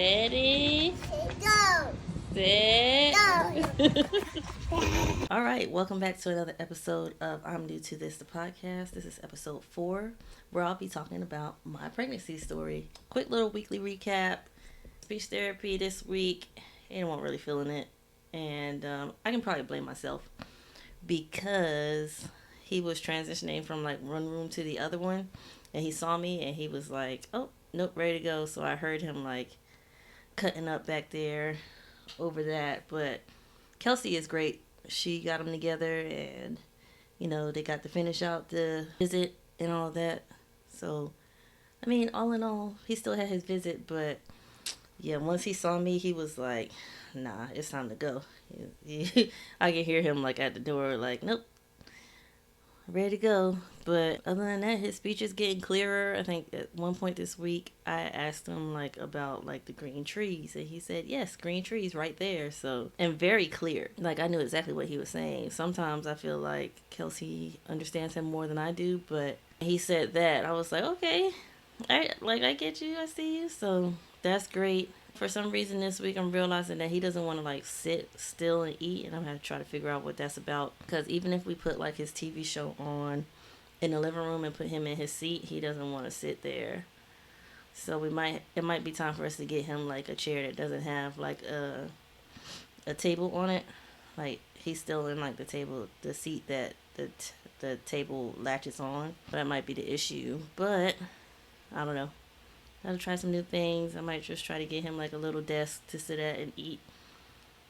Ready? Go. Set. Go. All right, welcome back to another episode of I'm New to This, the podcast. This is episode 4, where I'll be talking about my pregnancy story. Quick little weekly recap. Speech therapy this week. Anyone really feeling it. And I can probably blame myself because he was transitioning from like one room to the other one. And he saw me and he was like, oh, nope, ready to go. So I heard him like cutting up back there over that. But Kelsey is great. She got them together and, they got to finish out the visit and all that. So, I mean, all in all, he still had his visit. But, yeah, once he saw me, he was like, nah, it's time to go. I could hear him, like, at the door, like, nope, ready to go. But other than that, his speech is getting clearer. I think at one point this week I asked him like about like the green trees, and he said yes, green trees right there. So, and very clear, like I knew exactly what he was saying. Sometimes I feel like Kelsey understands him more than I do, but he said that, I was like, okay, I get you, I see you. So that's great. For some reason this week I'm realizing that he doesn't want to like sit still and eat, and I'm going to try to figure out what that's about, because even if we put like his TV show on in the living room and put him in his seat, he doesn't want to sit there. So it might be time for us to get him like a chair that doesn't have like a table on it. Like he's still in like the seat that the table latches on. That might be the issue, but I don't know. I'll try some new things. I might just try to get him like a little desk to sit at and eat.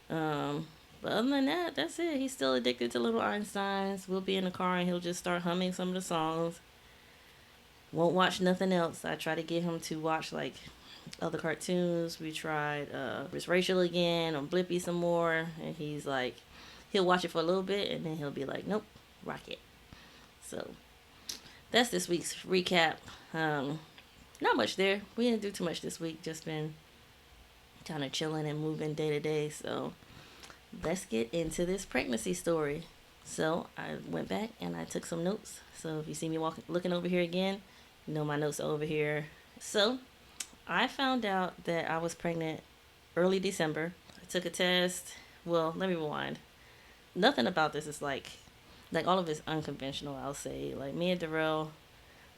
But other than that, that's it. He's still addicted to Little Einsteins. We'll be in the car and he'll just start humming some of the songs. Won't watch nothing else. I try to get him to watch like other cartoons. We tried Miss Rachel again on Blippi some more, and he's like, he'll watch it for a little bit and then he'll be like, nope, Rocket. So that's this week's recap. Not much there. We didn't do too much this week. Just been kind of chilling and moving day to day. So let's get into this pregnancy story. So I went back and I took some notes. So if you see me looking over here again, you know my notes are over here. So I found out that I was pregnant early December. I took a test. Well, let me rewind. Nothing about this is like all of it's unconventional, I'll say. Like me and Darrell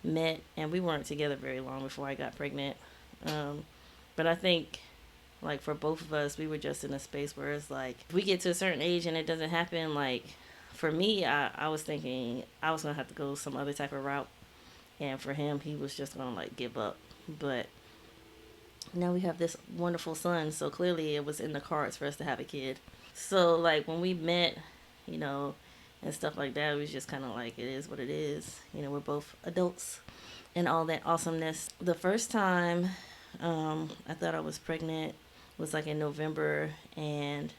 met and we weren't together very long before I got pregnant. But I think like for both of us, we were just in a space where it's like if we get to a certain age and it doesn't happen, like for me, I was thinking I was gonna have to go some other type of route, and for him, he was just gonna like give up. But now we have this wonderful son, so clearly it was in the cards for us to have a kid. So like when we met, you know, and stuff like that, it was just kind of like it is what it is. You know, we're both adults and all that awesomeness. The first time I thought I was pregnant was like in November, and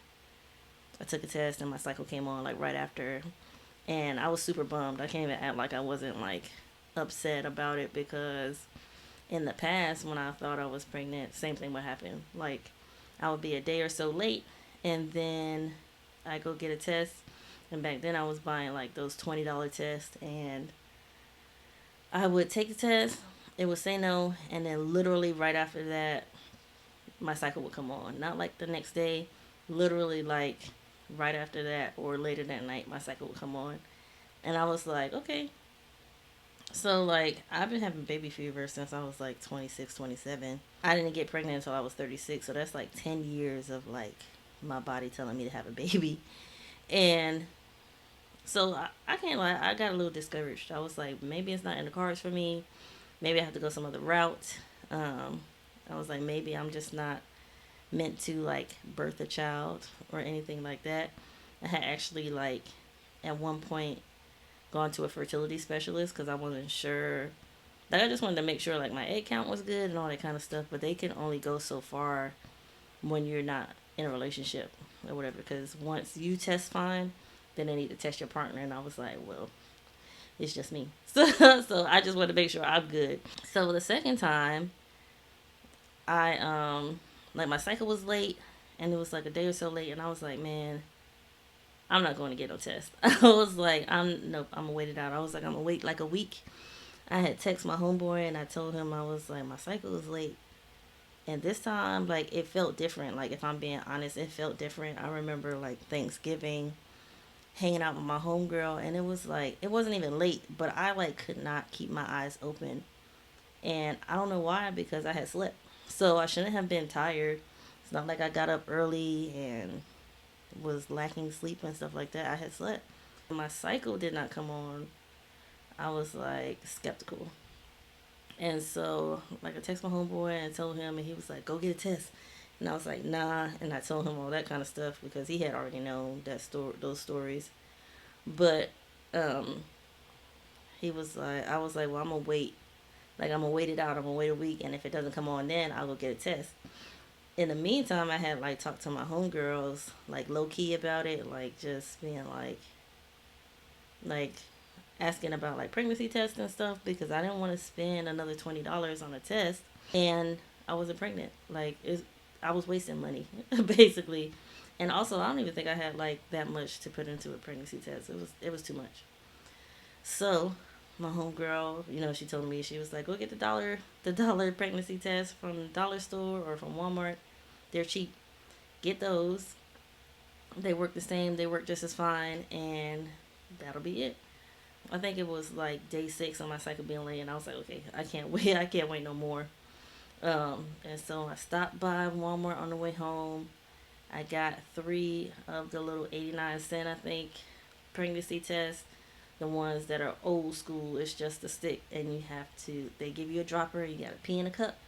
I took a test and my cycle came on like right after, and I was super bummed. I can't even act like I wasn't like upset about it, because in the past when I thought I was pregnant, same thing would happen. Like I would be a day or so late, and then I go get a test, and back then I was buying like those $20 tests, and I would take the test, it would say no, and then literally right after that, my cycle would come on. Not like the next day, literally like right after that or later that night, my cycle would come on. And I was like, okay. So like I've been having baby fever since I was like 26, 27. I didn't get pregnant until I was 36, so that's like 10 years of like my body telling me to have a baby. And so I can't lie, I got a little discouraged. I was like, maybe it's not in the cards for me. Maybe I have to go some other route. I was like, maybe I'm just not meant to like birth a child or anything like that. I had actually like at one point gone to a fertility specialist because I wasn't sure. Like I just wanted to make sure like my egg count was good and all that kind of stuff. But they can only go so far when you're not in a relationship or whatever. Because once you test fine, then they need to test your partner. And I was like, well, it's just me. So I just wanted to make sure I'm good. So the second time, I like my cycle was late, and it was like a day or so late, and I was like, man, I'm not going to get no test. I was like, I'm gonna wait it out. I was like, I'm gonna wait like a week. I had text my homeboy and I told him, I was like, my cycle is late. And this time, like, it felt different. Like, if I'm being honest, it felt different. I remember, like, Thanksgiving, hanging out with my homegirl, and it was like, it wasn't even late, but I, like, could not keep my eyes open. And I don't know why, because I had slept. So I shouldn't have been tired. It's not like I got up early and was lacking sleep and stuff like that. I had slept. My cycle did not come on. I was, like, skeptical. And so, like, I texted my homeboy and told him, and he was like, go get a test. And I was like, nah. And I told him all that kind of stuff because he had already known those stories. But he was like, I was like, well, I'm going to wait. Like, I'm going to wait it out. I'm going to wait a week. And if it doesn't come on then, I'll go get a test. In the meantime, I had, like, talked to my homegirls, like, low key about it. Like, just being like, asking about, like, pregnancy tests and stuff because I didn't want to spend another $20 on a test. And I wasn't pregnant. Like, I was wasting money, basically. And also, I don't even think I had, like, that much to put into a pregnancy test. It was too much. So, my homegirl, she told me, she was like, go get the dollar pregnancy test from the dollar store or from Walmart. They're cheap. Get those. They work the same. They work just as fine. And that'll be it. I think it was like day 6 on my cycle being late, and I was like, okay, I can't wait. I can't wait no more. And so I stopped by Walmart on the way home. I got 3 of the little 89-cent, I think, pregnancy tests. The ones that are old school, it's just a stick, and they give you a dropper. You got to pee in a cup,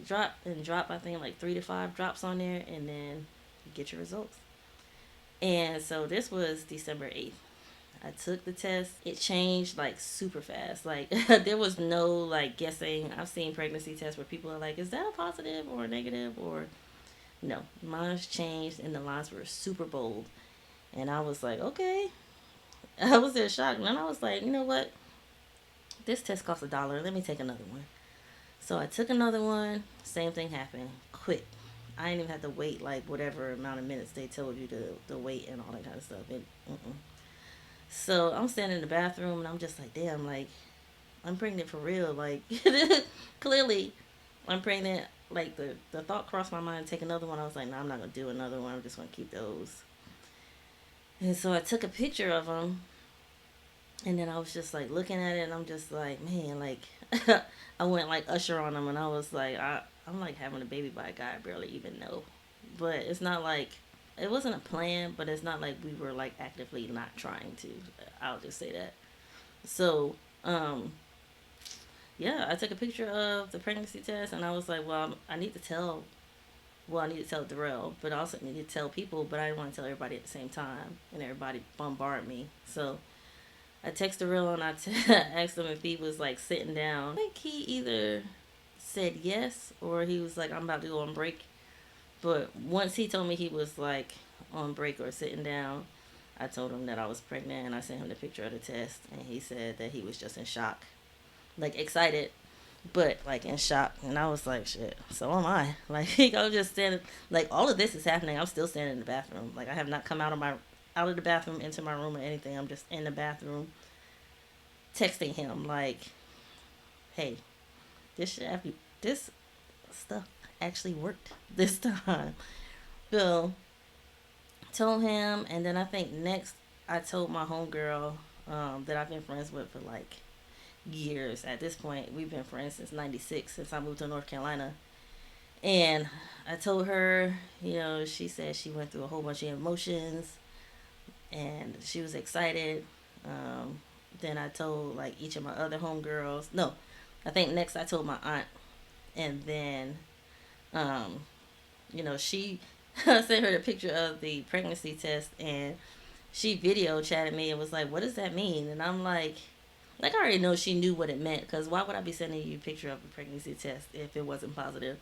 drop. I think like 3 to 5 drops on there, and then you get your results. And so this was December 8th. I took the test. It changed like super fast. Like there was no like guessing. I've seen pregnancy tests where people are like, is that a positive or a negative? Or no, mine's changed and the lines were super bold. And I was like, okay. I was in shock. And then I was like, you know what? This test costs $1. Let me take another one. So I took another one. Same thing happened. Quick. I didn't even have to wait like whatever amount of minutes they told you to wait and all that kind of stuff. So I'm standing in the bathroom and I'm just like, damn, like, I'm pregnant for real. Like, clearly, I'm pregnant. Like, the thought crossed my mind to take another one. I was like, no, I'm not going to do another one. I'm just going to keep those. And so I took a picture of them. And then I was just, like, looking at it. And I'm just like, man, like, I went, like, usher on them. And I was like, I'm, like, having a baby by a guy I barely even know. But it's not like, it wasn't a plan, but it's not like we were like actively not trying to. I'll just say that. So, yeah, I took a picture of the pregnancy test, and I was like, well, I need to tell. Well, I need to tell Darrell, but I also need to tell people, but I didn't want to tell everybody at the same time, and everybody bombarded me. So I texted Darrell and I asked him if he was like sitting down. I think he either said yes or he was like, I'm about to go on break. But once he told me he was like on break or sitting down, I told him that I was pregnant and I sent him the picture of the test, and he said that he was just in shock. Like excited, but like in shock. And I was like, shit, so am I. Like I'm just standing, like all of this is happening. I'm still standing in the bathroom. Like I have not come out of the bathroom into my room or anything. I'm just in the bathroom texting him like, hey, this stuff actually worked this time. So told him, and then I think next I told my homegirl that I've been friends with for like years. At this point, we've been friends since '96, since I moved to North Carolina. And I told her, she said she went through a whole bunch of emotions, and she was excited. Then I told like each of my other homegirls. No, I think next I told my aunt, and then um, she sent her the picture of the pregnancy test, and she video chatted me and was like, what does that mean? And I'm like I already know she knew what it meant, because why would I be sending you a picture of a pregnancy test if it wasn't positive?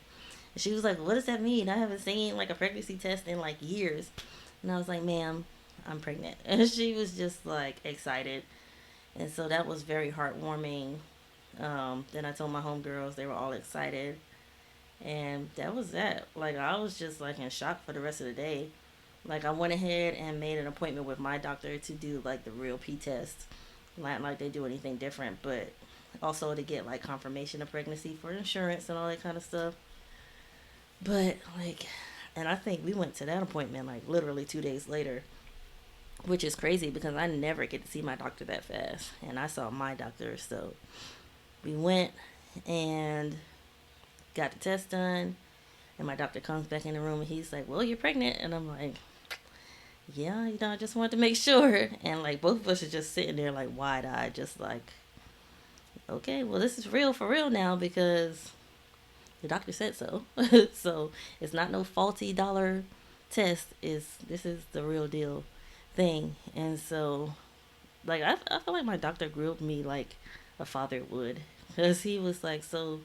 And she was like, what does that mean? I haven't seen like a pregnancy test in like years. And I was like, ma'am, I'm pregnant. And she was just like excited. And so that was very heartwarming. Then I told my homegirls, they were all excited. And that was that. Like, I was just, like, in shock for the rest of the day. Like, I went ahead and made an appointment with my doctor to do, like, the real P test. Not like they do anything different, but also to get, like, confirmation of pregnancy for insurance and all that kind of stuff. But like, and I think we went to that appointment like literally 2 days later, which is crazy because I never get to see my doctor that fast. And I saw my doctor, so we went and got the test done. And my doctor comes back in the room and he's like, "Well, you're pregnant." And I'm like, "Yeah, I just wanted to make sure." And like both of us are just sitting there like wide eyed, just like, "Okay, well, this is real for real now because the doctor said so." So it's not no faulty dollar test. This is the real deal thing. And so like I feel like my doctor grew up me like a father would, because he was like, "So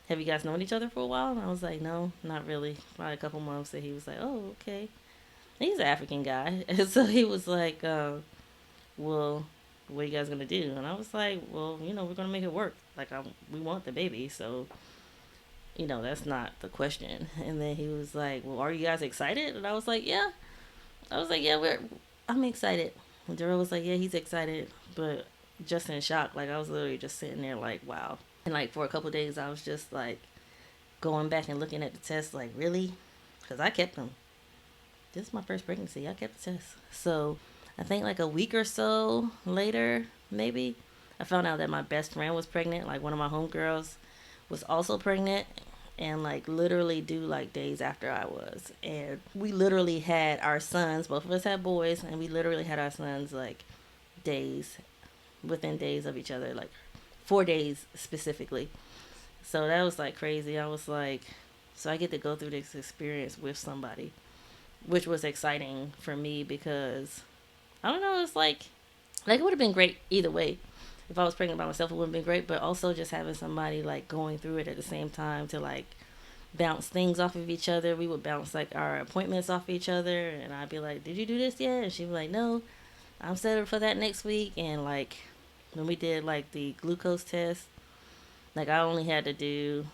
have you guys known each other for a while?" And I was like, "No, not really, probably a couple months." And he was like, "Oh, okay." And he's an African guy. And so he was like, "Well, what are you guys gonna do?" And I was like, "Well, we're gonna make it work. Like, we want the baby, so that's not the question." And then he was like, "Well, are you guys excited?" And I was like, "Yeah." I was like, "Yeah, I'm excited." And Darrell was like, "Yeah, he's excited, but just in shock." Like, I was literally just sitting there like, wow. And like for a couple of days, I was just like going back and looking at the tests, like, really? Because I kept them. This is my first pregnancy. I kept the test. So I think like a week or so later, maybe, I found out that my best friend was pregnant. Like one of my homegirls was also pregnant, and like literally due like days after I was. And we literally had our sons, both of us had boys, and we literally had our sons like days, within days of each other, like 4 days specifically. So that was like crazy. I was like, so I get to go through this experience with somebody, which was exciting for me because I don't know, it's like it would have been great either way. If I was pregnant by myself, it would have been great, but also just having somebody like going through it at the same time to like bounce things off of each other. We would bounce like our appointments off each other, and I'd be like, "Did you do this yet?" And she'd be like, "No, I'm set up for that next week." And like when we did like the glucose test, like I only had to do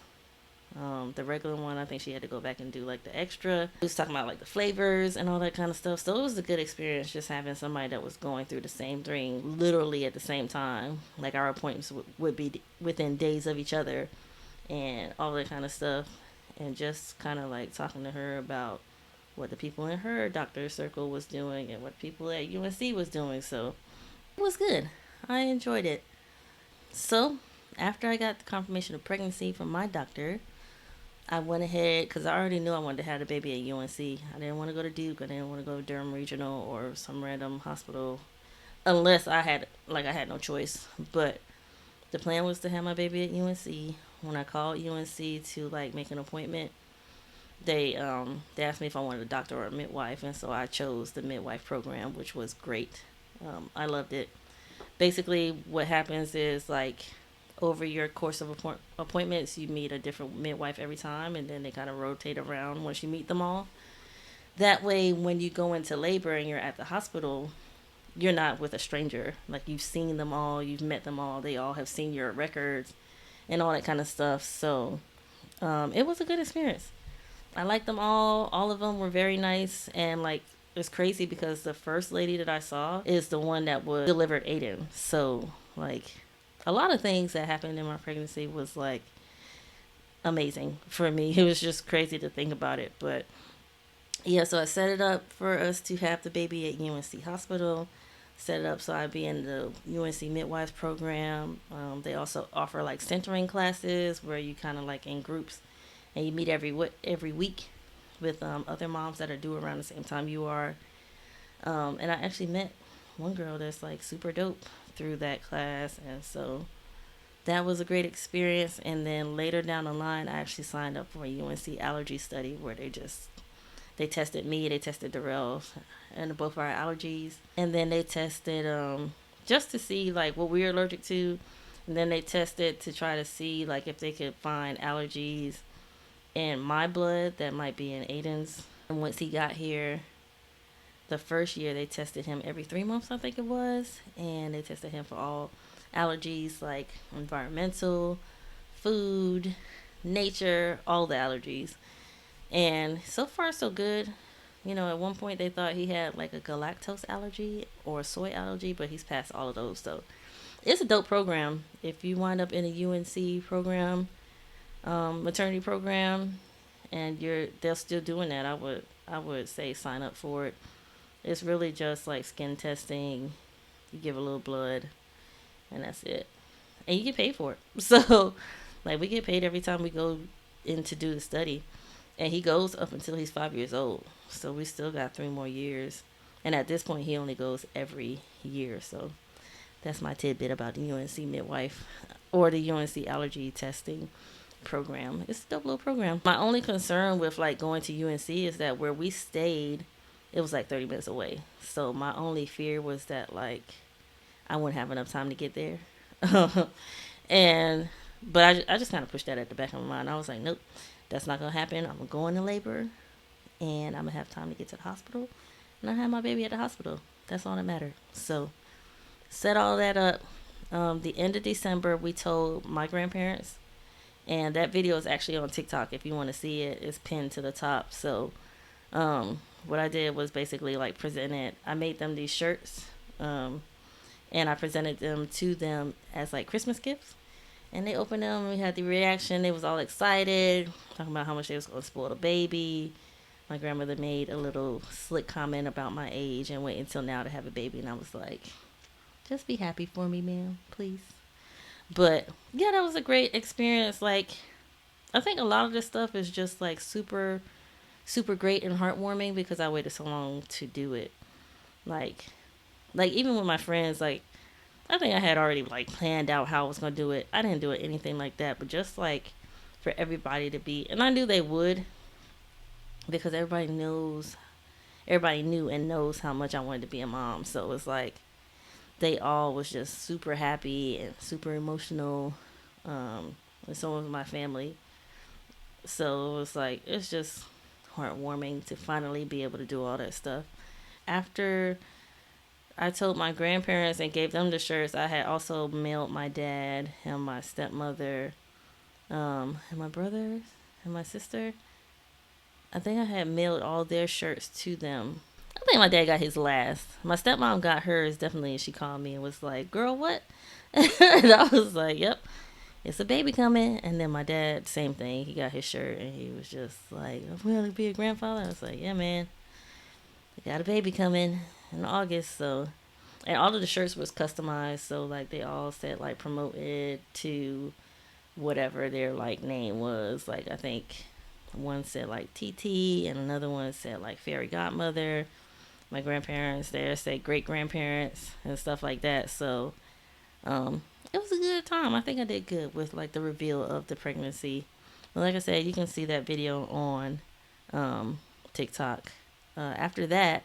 the regular one. I think she had to go back and do like the extra. We was talking about like the flavors and all that kind of stuff. So it was a good experience just having somebody that was going through the same thing literally at the same time. Like our appointments would be within days of each other and all that kind of stuff. And just kind of like talking to her about what the people in her doctor circle was doing and what people at UNC was doing. So it was good. I enjoyed it. So after I got the confirmation of pregnancy from my doctor, I went ahead because I already knew I wanted to have a baby at UNC. I didn't want to go to Duke. I didn't want to go to Durham Regional or some random hospital unless I had no choice. But the plan was to have my baby at UNC. When I called UNC to like make an appointment, they asked me if I wanted a doctor or a midwife, and so I chose the midwife program, which was great. I loved it. Basically, what happens is like over your course of appointments, you meet a different midwife every time, and then they kind of rotate around once you meet them all. That way, when you go into labor and you're at the hospital, you're not with a stranger. Like you've seen them all, you've met them all, they all have seen your records and all that kind of stuff. So it was a good experience. I liked them all. All of them were very nice, and like it's crazy because the first lady that I saw is the one that was delivered Ayden. So like a lot of things that happened in my pregnancy was like amazing for me. It was just crazy to think about it. But yeah, so I set it up for us to have the baby at UNC Hospital. Set it up so I'd be in the UNC midwives program. They also offer like centering classes where you kind of like in groups and you meet every week with other moms that are due around the same time you are. And I actually met one girl that's like super dope through that class, and so that was a great experience. And then later down the line, I actually signed up for a UNC allergy study where they tested me, they tested Darrell, and both our allergies, and then they tested just to see like what we were allergic to, and then they tested to try to see like if they could find allergies in my blood that might be in Ayden's. And once he got here, the first year they tested him every 3 months, I think it was, and they tested him for all allergies like environmental, food, nature, all the allergies. And so far, so good. At one point they thought he had like a galactose allergy or a soy allergy, but he's passed all of those. So it's a dope program. If you wind up in a UNC program, maternity program, and they're still doing that, I would say sign up for it. It's really just like skin testing. You give a little blood, and that's it. And you get paid for it. So, like, we get paid every time we go in to do the study. And he goes up until he's 5 years old. So we still got 3 more years. And at this point, he only goes every year. So that's my tidbit about the UNC midwife or the UNC allergy testing program. It's a dope little program. My only concern with like going to UNC is that where we stayed, it was like 30 minutes away. So my only fear was that like I wouldn't have enough time to get there. and but I just kind of pushed that at the back of my mind. I was like, nope, that's not gonna happen. I'm gonna go into labor, and I'm gonna have time to get to the hospital, and I have my baby at the hospital. That's all that matters. So set all that up. The end of December, we told my grandparents, and that video is actually on TikTok. If you want to see it, it's pinned to the top. So what I did was basically like presented. I made them these shirts, and I presented them to them as like Christmas gifts. And they opened them, and we had the reaction. They was all excited, talking about how much they was going to spoil the baby. My grandmother made a little slick comment about my age and wait until now to have a baby. And I was like, just be happy for me, ma'am, please. But yeah, that was a great experience. Like, I think a lot of this stuff is just like super, super great and heartwarming because I waited so long to do it. Like, even with my friends, like, I think I had already like planned out how I was gonna do it. I didn't do it anything like that, but just like for everybody to be, and I knew they would because everybody knew and knows how much I wanted to be a mom. So it was like they all was just super happy and super emotional. And so was my family. So it was like it's just heartwarming to finally be able to do all that stuff. After I told my grandparents and gave them the shirts, I had also mailed my dad and my stepmother, and my brothers and my sister. I think I had mailed all their shirts to them. I think my dad got his last. My stepmom got hers definitely, and she called me and was like, "Girl, what?" And I was like, "Yep, it's a baby coming." And then my dad, same thing. He got his shirt, and he was just like, "I'm gonna be a grandfather." I was like, "Yeah, man, I got a baby coming in August." So, and all of the shirts was customized. So like they all said like promoted to whatever their like name was. Like I think one said like TT, and another one said like fairy godmother. My grandparents there said great grandparents and stuff like that. So it was a good time. I think I did good with like the reveal of the pregnancy. But like I said, you can see that video on TikTok. After that,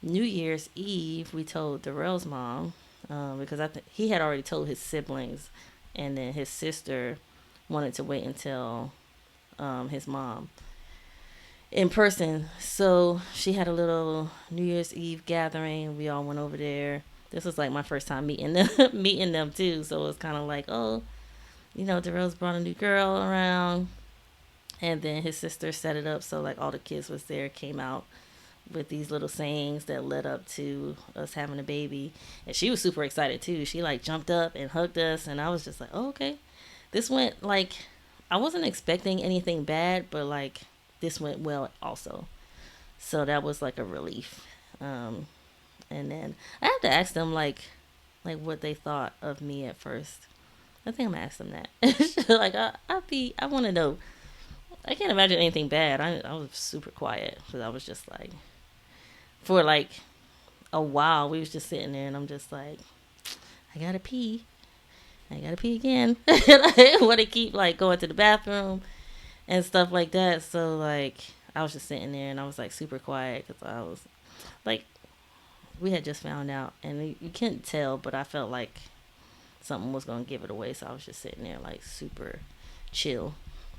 New Year's Eve, we told Darrell's mom because he had already told his siblings, and then his sister wanted to wait until his mom in person. So she had a little New Year's Eve gathering. We all went over there. This was like my first time meeting them, meeting them too. So it was kind of like, oh, Darrell's brought a new girl around, and then his sister set it up so like all the kids was there, came out with these little sayings that led up to us having a baby, and she was super excited too. She like jumped up and hugged us, and I was just like, oh, okay. This went like I wasn't expecting anything bad, but like this went well also. So that was like a relief. And then I have to ask them like what they thought of me at first. I think I'm gonna ask them that. Like I want to know. I can't imagine anything bad. I was super quiet because I was just like, for like a while we was just sitting there, and I'm just like, I gotta pee again. And I want to keep like going to the bathroom and stuff like that. So like I was just sitting there, and I was like super quiet because I was like, we had just found out, and you couldn't tell, but I felt like something was gonna give it away. So I was just sitting there like super chill.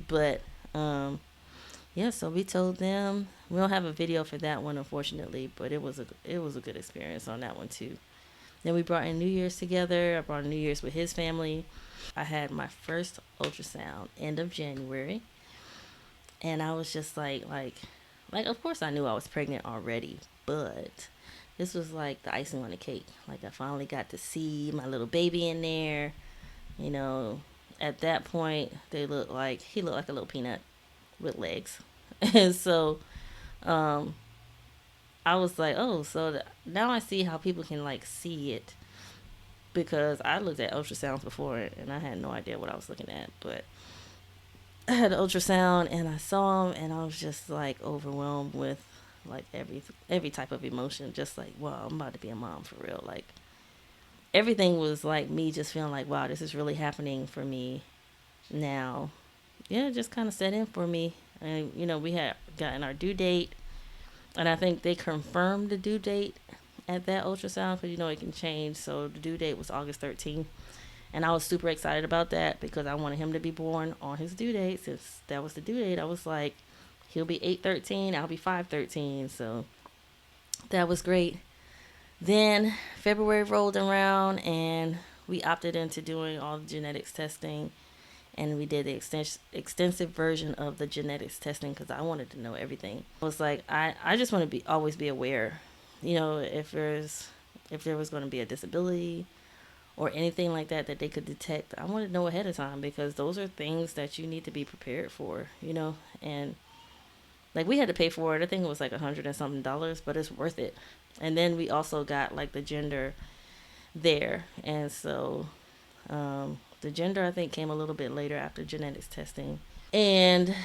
But yeah, so we told them. We don't have a video for that one, unfortunately, but it was a good experience on that one too. Then we brought in New Year's together. I brought in New Year's with his family. I had my first ultrasound end of January, and I was just like of course I knew I was pregnant already, but this was like the icing on the cake. Like I finally got to see my little baby in there. At that point he looked like a little peanut. with legs. And so um, I was like, oh, so now I see how people can like see it, because I looked at ultrasounds before and I had no idea what I was looking at. But I had an ultrasound and I saw him and I was just like overwhelmed with like every type of emotion. Just like, wow, I'm about to be a mom for real. Like everything was like me just feeling like, wow, this is really happening for me now. Yeah, it just kind of set in for me. And we had gotten our due date, and I think they confirmed the due date at that ultrasound, because it can change. So the due date was August 13th. And I was super excited about that because I wanted him to be born on his due date. Since that was the due date, I was like, he'll be 8/13, I'll be 5/13. So that was great. Then February rolled around and we opted into doing all the genetics testing. And we did the extensive version of the genetics testing because I wanted to know everything. I was like, I just want to always be aware, if there was going to be a disability or anything like that they could detect. I want to know ahead of time, because those are things that you need to be prepared for, and like we had to pay for it. I think it was like $100 and something, but it's worth it. And then we also got like the gender there. And so the gender I think came a little bit later after genetics testing. And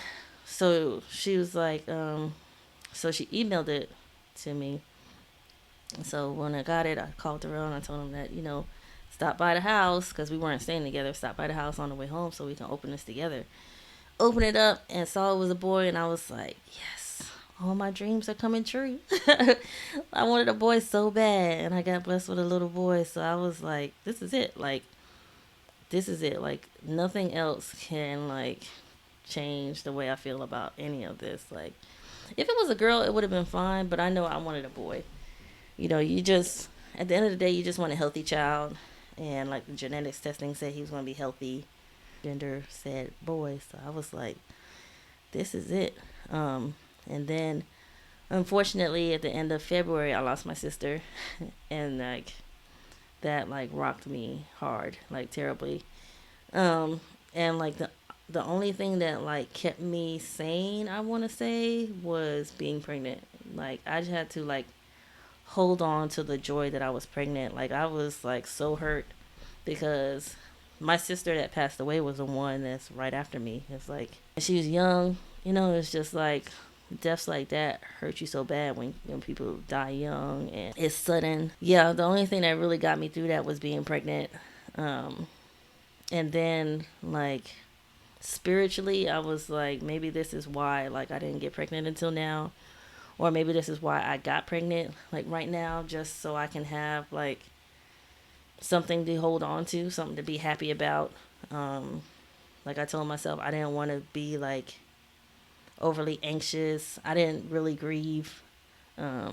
so she was like, so she emailed it to me. So when I got it, I called her and I told him that, stop by the house, because we weren't staying together. Stop by the house on the way home so we can open this together. Open it up and saw it was a boy, and I was like, yes, all my dreams are coming true. I wanted a boy so bad, and I got blessed with a little boy. So I was like, this is it. Like, this is it. Like, nothing else can like change the way I feel about any of this. Like, if it was a girl, it would have been fine, but I know I wanted a boy. You just, at the end of the day, you just want a healthy child. And like the genetics testing said he was going to be healthy. Gender said boy. So I was like, this is it. And then unfortunately at the end of February, I lost my sister. And like that like rocked me hard, like terribly. And like the only thing that like kept me sane, I want to say, was being pregnant. Like I just had to like hold on to the joy that I was pregnant. Like I was like so hurt because my sister that passed away was the one that's right after me. It's like she was young, it's just like deaths like that hurt you so bad when people die young and it's sudden. Yeah, the only thing that really got me through that was being pregnant. And then like spiritually, I was like, maybe this is why like I didn't get pregnant until now. Or maybe this is why I got pregnant like right now, just so I can have like something to hold on to, something to be happy about. Like I told myself, I didn't want to be like overly anxious. I didn't really grieve. I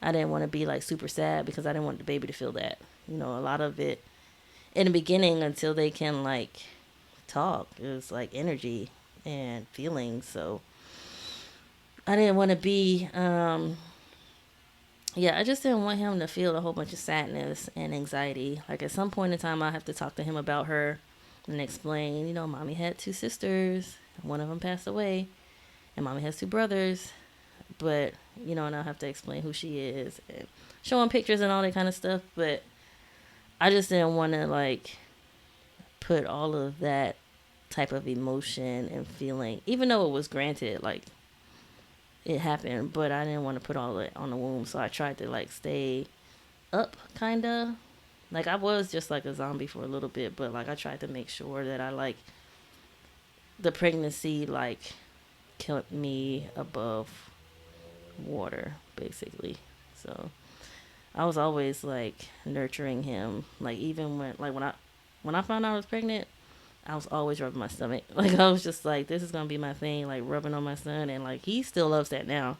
didn't want to be like super sad because I didn't want the baby to feel that. A lot of it in the beginning, until they can like talk, is like energy and feelings. So I didn't want to be I just didn't want him to feel a whole bunch of sadness and anxiety. Like at some point in time, I have to talk to him about her and explain, mommy had two sisters, one of them passed away, and mommy has two brothers. But, and I'll have to explain who she is and show him pictures and all that kind of stuff. But I just didn't want to like put all of that type of emotion and feeling, even though it was granted, like it happened, but I didn't want to put all of it on the womb. So I tried to like stay up, kind of. Like I was just like a zombie for a little bit, but like I tried to make sure that I like the pregnancy like kept me above water, basically. So I was always like nurturing him. Like even when I found out I was pregnant, I was always rubbing my stomach. Like I was just like, this is gonna be my thing, like rubbing on my son. And like he still loves that now.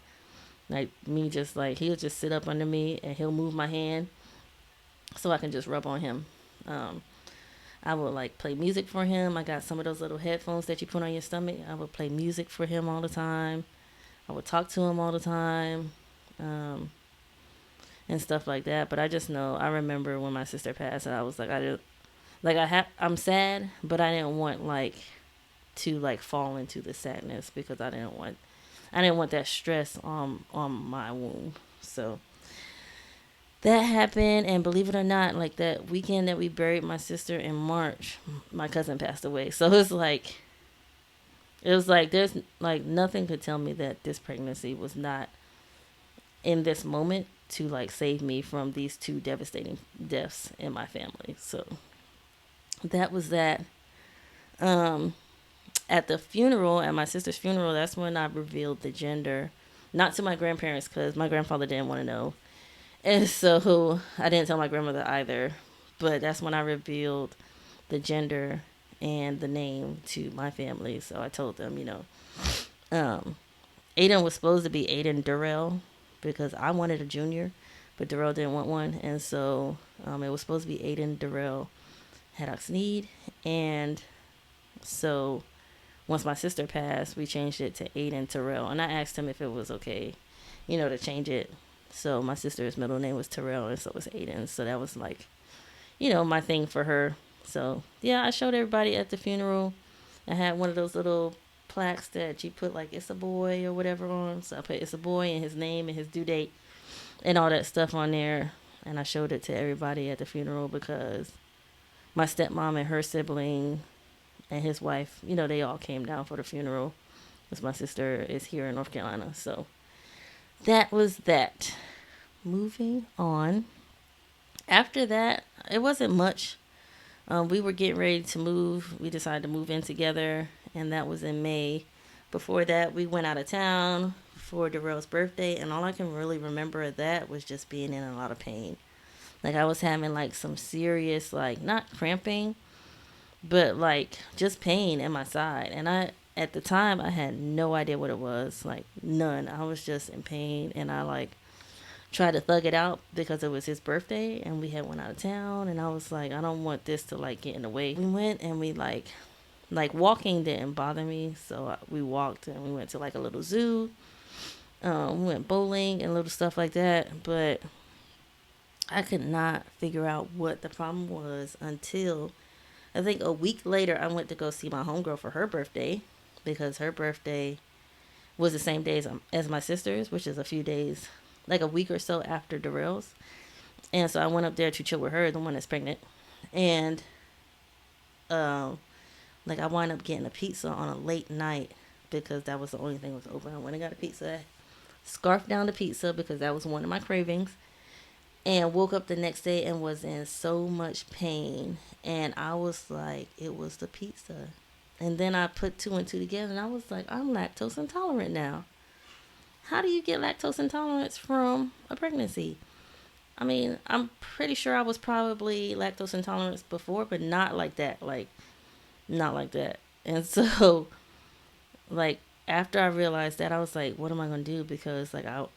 Like me, just like he'll just sit up under me and he'll move my hand so I can just rub on him. I would like play music for him. I got some of those little headphones that you put on your stomach. I would play music for him all the time. I would talk to him all the time, and stuff like that. But I just know, I remember when my sister passed, I was like, I'm sad, but I didn't want like to like fall into the sadness because I didn't want that stress on my womb. So that happened, and believe it or not, like that weekend that we buried my sister in March, my cousin passed away. So it was like there's like nothing could tell me that this pregnancy was not in this moment to like save me from these two devastating deaths in my family. So that was that. Um, at the funeral, at my sister's funeral, that's when I revealed the gender, not to my grandparents because my grandfather didn't want to know, and so I didn't tell my grandmother either. But that's when I revealed the gender and the name to my family. So I told them, um, Ayden was supposed to be Ayden Durrell because I wanted a junior, but Durrell didn't want one, and so it was supposed to be Ayden Durrell Haddock Sneed, and so once my sister passed, we changed it to Ayden Terrell, and I asked him if it was okay, to change it. So my sister's middle name was Terrell, and so was Ayden. So that was like, my thing for her. So yeah, I showed everybody at the funeral. I had one of those little plaques that you put like "It's a boy" or whatever on. So I put "It's a boy" and his name and his due date and all that stuff on there, and I showed it to everybody at the funeral because my stepmom and her sibling and his wife, they all came down for the funeral because my sister is here in North Carolina. So that was that. Moving on. After that, it wasn't much. We were getting ready to move. We decided to move in together, and that was in May. Before that, we went out of town for Darrell's birthday, and all I can really remember of that was just being in a lot of pain. Like I was having like some serious, like not cramping, but like just pain in my side. And at the time, I had no idea what it was, like none. I was just in pain, and I like tried to thug it out because it was his birthday and we had went out of town, and I was like, I don't want this to like get in the way. We went and we like walking didn't bother me, so we walked and we went to like a little zoo. We went bowling and little stuff like that, but I could not figure out what the problem was until I think a week later I went to go see my homegirl for her birthday because her birthday was the same day as my sister's, which is a few days, like a week or so after Darrell's. And so I went up there to chill with her, the one that's pregnant. And like I wound up getting a pizza on a late night because that was the only thing that was open. I went and got a pizza, scarfed down the pizza because that was one of my cravings, and woke up the next day and was in so much pain. And I was like, it was the pizza. And then I put two and two together and I was like, I'm lactose intolerant now. How do you get lactose intolerance from a pregnancy? I mean, I'm pretty sure I was probably lactose intolerant before, but not like that. Like, not like that. And so, like, after I realized that, I was like, what am I going to do? Because, like, all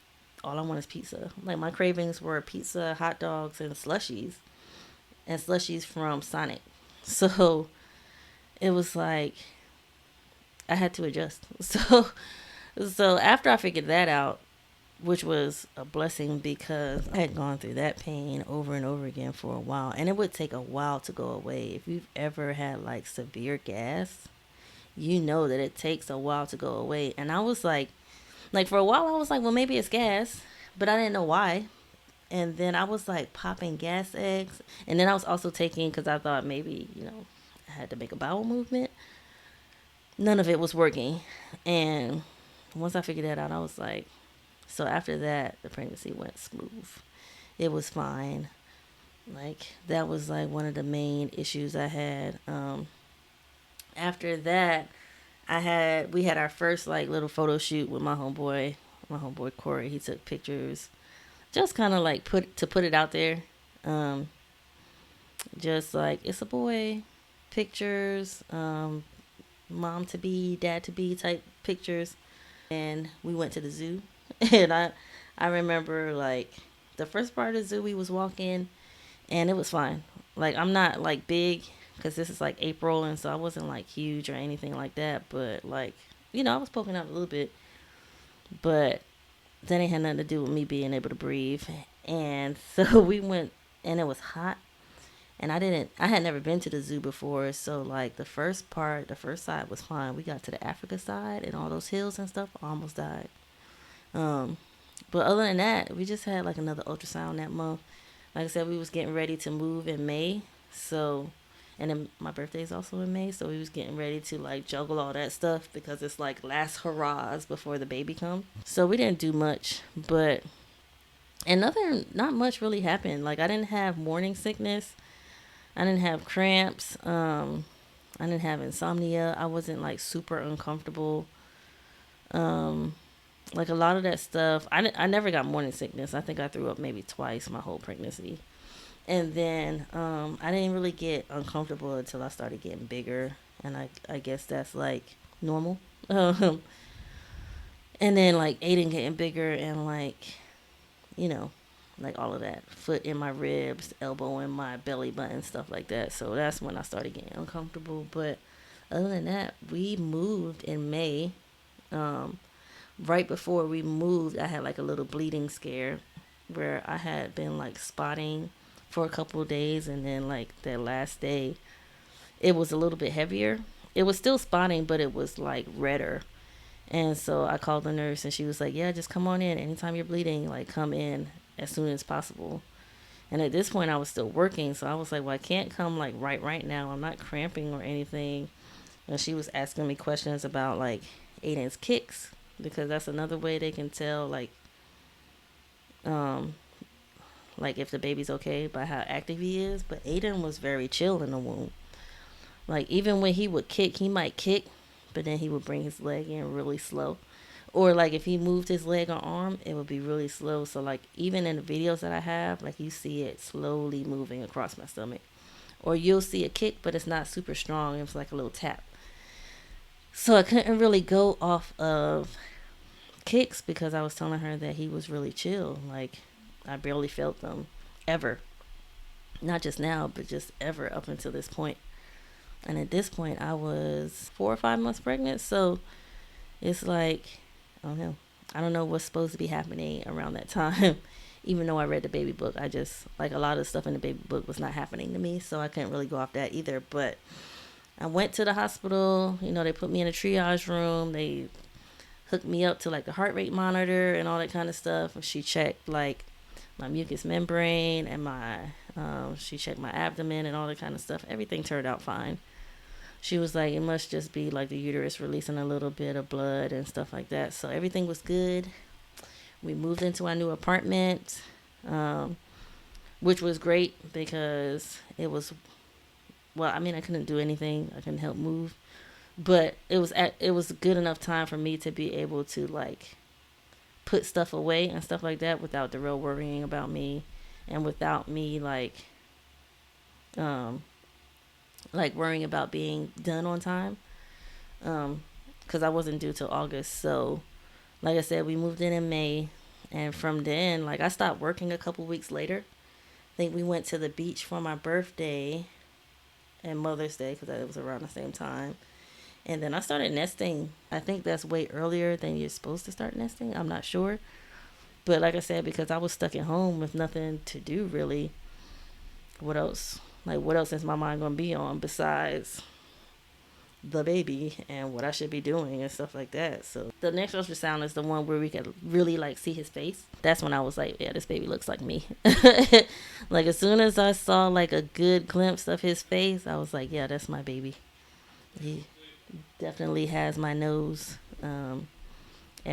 I want is pizza. Like, my cravings were pizza, hot dogs, and slushies. And slushies from Sonic. So, it was like, I had to adjust. So after I figured that out, which was a blessing because I had gone through that pain over and over again for a while, and it would take a while to go away. If you've ever had like severe gas, you know that it takes a while to go away. And I was like for a while I was like, well, maybe it's gas, but I didn't know why. And then I was like popping gas eggs, and then I was also taking, because I thought maybe I had to make a bowel movement. None of it was working, and once I figured that out, I was like, so after that, the pregnancy went smooth. It was fine. Like, that was like one of the main issues I had. After that, we had our first like little photo shoot with my homeboy Corey. He took pictures, just kind of like put it out there. Just like, it's a boy, pictures, mom to be, dad to be type pictures. And we went to the zoo. And I remember like the first part of the zoo we was walking, and it was fine. Like, I'm not like big because this is like April, and so I wasn't like huge or anything like that, but like, I was poking out a little bit, but that ain't had nothing to do with me being able to breathe. And so we went, and it was hot, And I had never been to the zoo before, so like the first side was fine. We got to the Africa side and all those hills and stuff, I almost died. Um, but other than that, we just had like another ultrasound that month. Like I said, we was getting ready to move in May, so and then my birthday is also in May, so we was getting ready to like juggle all that stuff because it's like last hurrahs before the baby comes. So we didn't do much, but and not much really happened. Like I didn't have morning sickness, I didn't have cramps, I didn't have insomnia. I wasn't like super uncomfortable. Um, like a lot of that stuff, I never got morning sickness. I think I threw up maybe twice my whole pregnancy. And then I didn't really get uncomfortable until I started getting bigger, and I guess that's like normal. Um, and then like Ayden getting bigger, and like you know, like all of that, foot in my ribs, elbow in my belly button, stuff like that. So that's when I started getting uncomfortable. But other than that, we moved in May. Um, right before we moved, I had like a little bleeding scare where I had been like spotting for a couple of days, and then like that last day, it was a little bit heavier. It was still spotting, but it was like redder. And so I called the nurse, and she was like, "Yeah, just come on in. Anytime you're bleeding, like come in as soon as possible." And at this point, I was still working, so I was like, "Well, I can't come like right now. I'm not cramping or anything." And she was asking me questions about like Aiden's kicks, because that's another way they can tell um like if the baby's okay by how active he is. But Ayden was very chill in the womb. Like even when he would kick, he might kick, but then he would bring his leg in really slow. Or like if he moved his leg or arm, it would be really slow. So like even in the videos that I have, like you see it slowly moving across my stomach. Or you'll see a kick, but it's not super strong. It's like a little tap. So I couldn't really go off of kicks because I was telling her that he was really chill. Like I barely felt them ever. Not just now, but just ever up until this point. And at this point, I was 4 or 5 months pregnant. So it's like, I don't know. I don't know what's supposed to be happening around that time. Even though I read the baby book, I just, like a lot of stuff in the baby book was not happening to me. So I couldn't really go off that either. But I went to the hospital. They put me in a triage room. They hooked me up to like the heart rate monitor and all that kind of stuff. She checked like my mucous membrane and she checked my abdomen and all that kind of stuff. Everything turned out fine. She was like, it must just be like the uterus releasing a little bit of blood and stuff like that. So everything was good. We moved into our new apartment, which was great because it was, well, I mean, I couldn't do anything. I couldn't help move. But it was good enough time for me to be able to like put stuff away and stuff like that without the real worrying about me, and without me um like worrying about being done on time, because I wasn't due till August. So like I said, we moved in May, and from then like I stopped working a couple weeks later. I think we went to the beach for my birthday and Mother's Day because it was around the same time. And then I started nesting. I think that's way earlier than you're supposed to start nesting. I'm not sure. But like I said, because I was stuck at home with nothing to do really, what else? Like, what else is my mind going to be on besides the baby and what I should be doing and stuff like that? So the next ultrasound is the one where we could really like see his face. That's when I was like, yeah, this baby looks like me. Like as soon as I saw like a good glimpse of his face, I was like, yeah, that's my baby. He definitely has my nose, and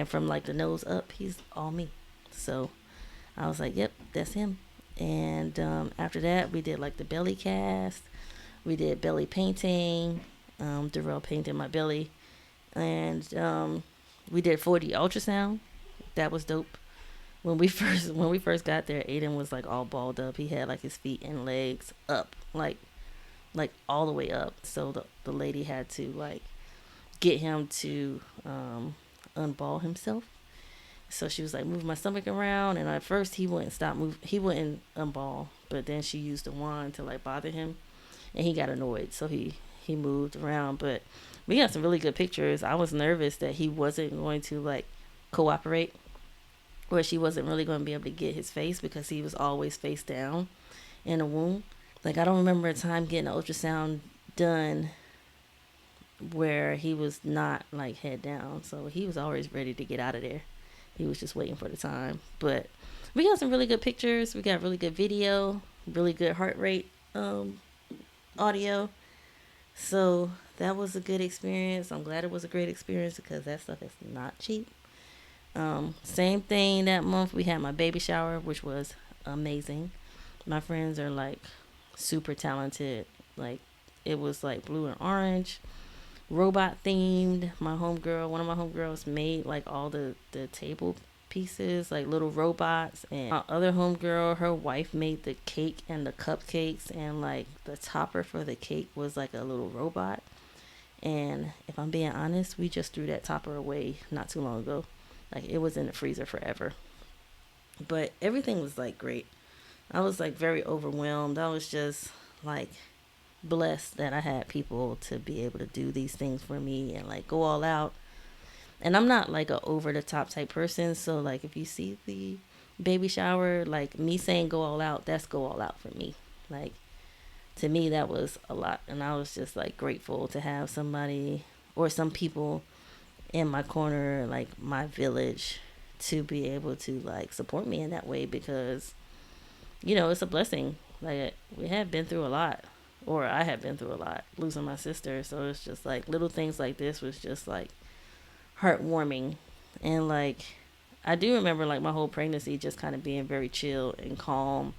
from like the nose up, he's all me. So I was like, yep, that's him. And after that, we did like the belly cast, we did belly painting. Darrell painted my belly, and we did 4D ultrasound. That was dope. When we first got there, Ayden was like all balled up. He had like his feet and legs up, like all the way up. So the lady had to like get him to unball himself. So she was like, move my stomach around, and at first he wouldn't stop move. He wouldn't unball, but then she used the wand to like bother him, and he got annoyed. So he moved around, but we got some really good pictures. I was nervous that he wasn't going to like cooperate, or she wasn't really going to be able to get his face because he was always face down in the womb. Like, I don't remember a time getting an ultrasound done where he was not like head down. So he was always ready to get out of there. He was just waiting for the time. But we got some really good pictures. We got really good video, really good heart rate audio. So that was a good experience. I'm glad it was a great experience because that stuff is not cheap. Same thing that month. We had my baby shower, which was amazing. My friends are like super talented. Like, it was like blue and orange, robot themed. One of my homegirls made like all the table pieces, like little robots. And my other homegirl, her wife made the cake and the cupcakes, and like the topper for the cake was like a little robot. And if I'm being honest, we just threw that topper away not too long ago. Like, it was in the freezer forever. But everything was like great. I was like very overwhelmed. I was just like blessed that I had people to be able to do these things for me and like go all out. And I'm not like a over the top type person, so like if you see the baby shower, like me saying go all out, that's go all out for me. Like, to me that was a lot, and I was just like grateful to have somebody or some people in my corner, like my village, to be able to like support me in that way, because it's a blessing. Like, we have been through a lot, or I have been through a lot, losing my sister. So it's just like little things like this was just like heartwarming. And like, I do remember like my whole pregnancy just kind of being very chill and calm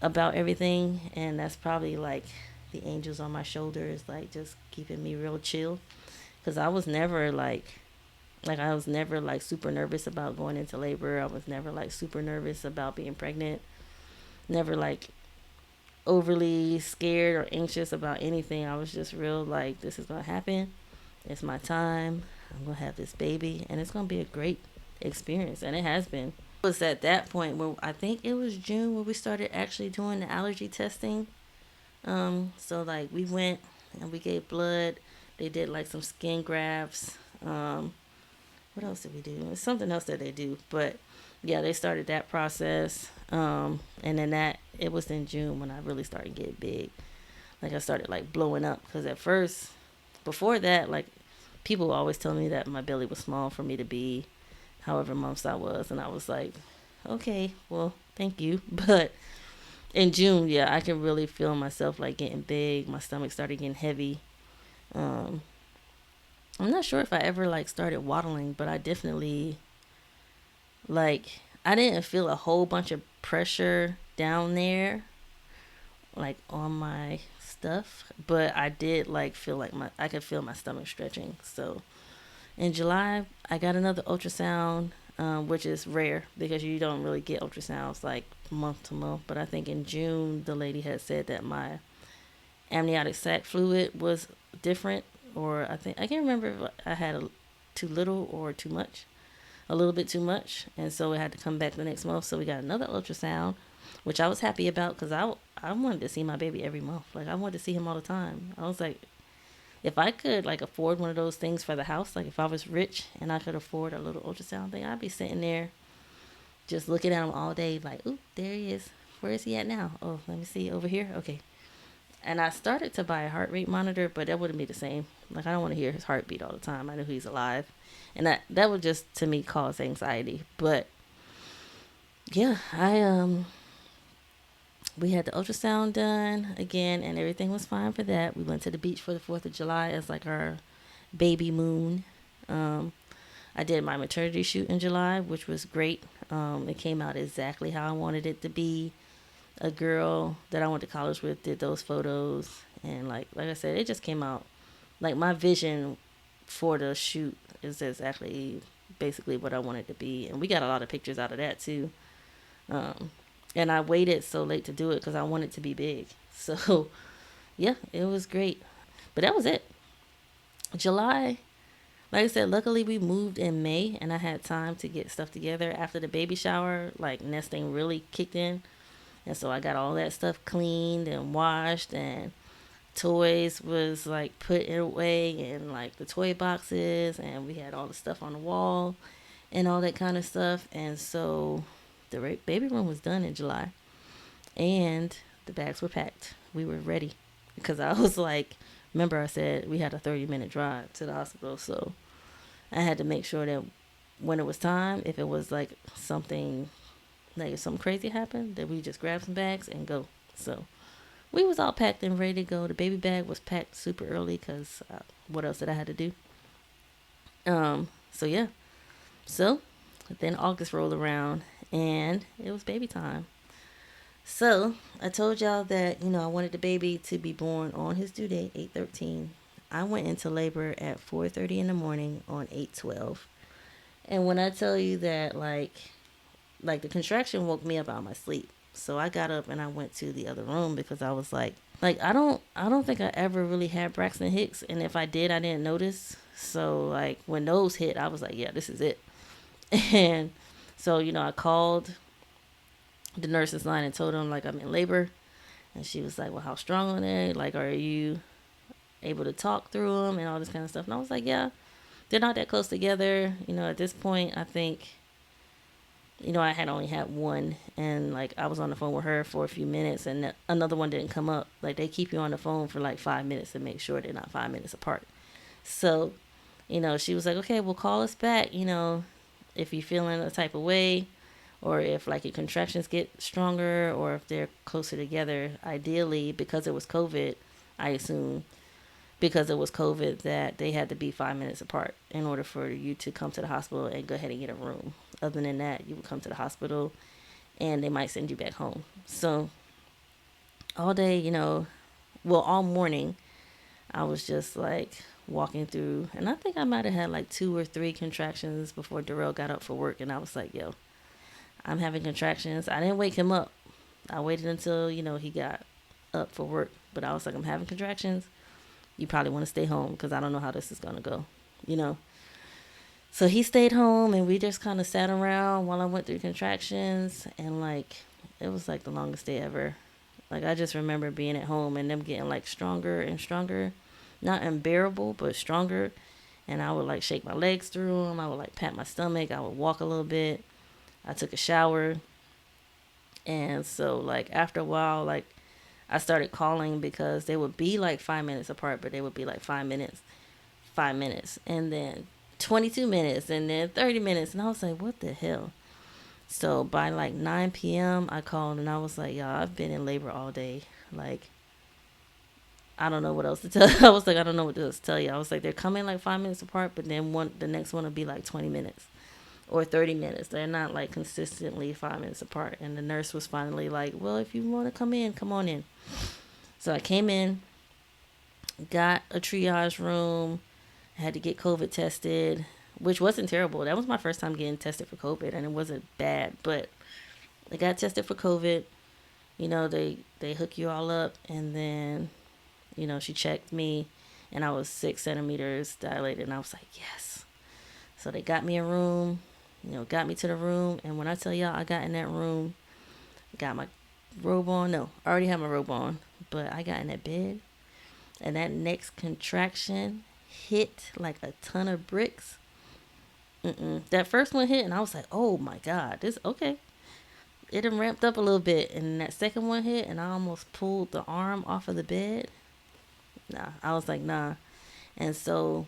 about everything. And that's probably like the angels on my shoulders, like just keeping me real chill. Because I was never I was never like super nervous about going into labor. I was never like super nervous about being pregnant. Never like overly scared or anxious about anything. I was just real like, this is gonna happen. It's my time. I'm gonna have this baby, and it's gonna be a great experience, and it has been. It was at that point where I think it was June where we started actually doing the allergy testing. So like we went and we gave blood. They did like some skin grafts. What else did we do? It's something else that they do, but yeah, they started that process. And then it was in June when I really started getting big. Like, I started like blowing up, because at first, before that, like, people always tell me that my belly was small for me to be however months I was, and I was like, okay, well, thank you. But in June, yeah, I can really feel myself like getting big. My stomach started getting heavy. Um, I'm not sure if I ever like started waddling, but I definitely like, I didn't feel a whole bunch of pressure down there like on my stuff, but I did like feel like I could feel my stomach stretching. So in July, I got another ultrasound, which is rare because you don't really get ultrasounds like month to month. But I think in June, the lady had said that my amniotic sac fluid was different, or I can't remember if I had too little or too much, a little bit too much, and so it had to come back the next month. So we got another ultrasound, which I was happy about, because I wanted to see my baby every month. Like, I wanted to see him all the time. I was like, if I could like afford one of those things for the house, like if I was rich and I could afford a little ultrasound thing, I'd be sitting there just looking at him all day, like, oop, there he is. Where is he at now? Oh, let me see, over here. Okay. And I started to buy a heart rate monitor, but that wouldn't be the same. Like, I don't want to hear his heartbeat all the time. I know he's alive, and that would just, to me, cause anxiety. But yeah, we had the ultrasound done again, and everything was fine for that. We went to the beach for the 4th of July as like our baby moon. I did my maternity shoot in July, which was great. It came out exactly how I wanted it to be. A girl that I went to college with did those photos, and like I said, it just came out like my vision for the shoot is exactly basically what I wanted to be, and we got a lot of pictures out of that too. Um, and I waited so late to do it because I wanted to be big. So yeah, it was great. But that was it. July, like I said, luckily we moved in May, and I had time to get stuff together after the baby shower. Like, nesting really kicked in, and so I got all that stuff cleaned and washed, and toys was like put away in like the toy boxes, and we had all the stuff on the wall and all that kind of stuff. And so the baby room was done in July, and The bags were packed. We were ready because I was like, remember I said we had a 30-minute drive to the hospital, so I had to make sure that when it was time, if it was like something, like if something crazy happened, that we just grab some bags and go. So we was all packed and ready to go. The baby bag was packed super early because what else did I have to do? So yeah. So then August rolled around and it was baby time. So I told y'all that, I wanted the baby to be born on his due date, 8/13. I went into labor at 4:30 in the morning on 8/12. And when I tell you that like the contraction woke me up out of my sleep. So I got up and I went to the other room because I was like I don't think I ever really had Braxton Hicks, and if I did I didn't notice. So like when those hit I was like, yeah, this is it. And so, I called the nurse's line and told them like I'm in labor, and she was like, well, how strong are they? Like, are you able to talk through them and all this kind of stuff? And I was like, yeah, they're not that close together. At this point, I think, I had only had one, and like I was on the phone with her for a few minutes, and another one didn't come up. Like they keep you on the phone for like 5 minutes to make sure they're not 5 minutes apart. So, she was like, okay, well, call us back. If you're feeling a type of way, or if like your contractions get stronger, or if they're closer together. Ideally, because it was COVID, I assume because it was COVID that they had to be 5 minutes apart in order for you to come to the hospital and go ahead and get a room. Other than that, you would come to the hospital and they might send you back home. So all day, all morning, I was just like walking through, and I think I might have had like 2 or 3 contractions before Darrell got up for work, and I was like, yo, I'm having contractions. I didn't wake him up. I waited until, he got up for work, but I was like, I'm having contractions. You probably want to stay home because I don't know how this is going to go. So he stayed home and we just kind of sat around while I went through contractions, and like it was like the longest day ever. Like I just remember being at home and them getting like stronger and stronger, not unbearable, but stronger. And I would like shake my legs through them. I would like pat my stomach. I would walk a little bit. I took a shower. And so like after a while, like I started calling because they would be like 5 minutes apart, but they would be like 5 minutes, 5 minutes, and then 22 minutes, and then 30 minutes. And I was like, what the hell? So by like 9 p.m., I called and I was like, y'all, I've been in labor all day. Like, I don't know what else to tell you. I was like, I don't know what else to tell you. I was like, they're coming like 5 minutes apart, but then the next one will be like 20 minutes or 30 minutes. They're not like consistently 5 minutes apart. And the nurse was finally like, well, if you want to come in, come on in. So I came in, got a triage room, had to get COVID tested, which wasn't terrible. That was my first time getting tested for COVID, and it wasn't bad, but I got tested for COVID. They hook you all up, and then, she checked me, and I was 6 centimeters dilated, and I was like, yes. So they got me a room, got me to the room, and when I tell y'all I got in that room, got my robe on. No, I already had my robe on, but I got in that bed, and that next contraction hit like a ton of bricks. That first one hit, and I was like, oh my God, this, okay. It done ramped up a little bit, and that second one hit, and I almost pulled the arm off of the bed. Nah, I was like, nah. And so